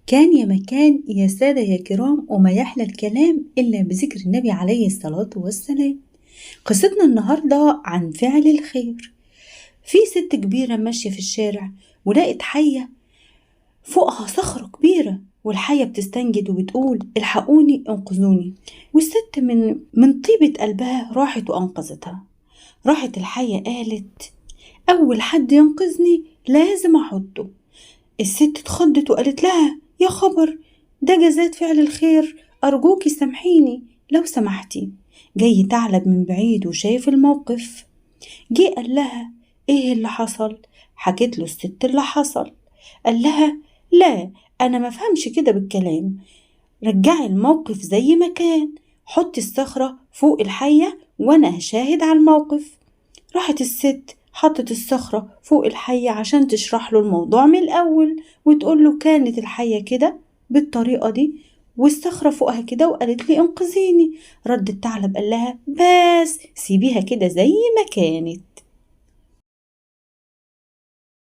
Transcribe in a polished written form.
كان يا مكان يا سادة يا كرام، وما يحلى الكلام إلا بذكر النبي عليه الصلاة والسلام. قصتنا النهاردة عن فعل الخير. في ست كبيرة ماشية في الشارع ولقت حية فوقها صخرة كبيرة، والحية بتستنجد وبتقول الحقوني انقذوني. والست من طيبة قلبها راحت وأنقذتها. راحت الحية قالت أول حد ينقذني لازم أحطه. الست اتخضت وقالت لها يا خبر، ده جزات فعل الخير، أرجوكي سامحيني لو سمحتي. جاي ثعلب من بعيد وشايف الموقف، جه قال لها ايه اللي حصل؟ حكت له الست اللي حصل. قال لها لا، أنا ما فهمش كده بالكلام، رجعي الموقف زي ما كان، حطي الصخرة فوق الحية وأنا هشاهد على الموقف. راحت الست حطت الصخرة فوق الحية عشان تشرح له الموضوع من الأول، وتقول له كانت الحية كده بالطريقة دي والصخرة فوقها كده وقالت لي انقذيني. رد الثعلب قال لها بس سيبيها كده زي ما كانت.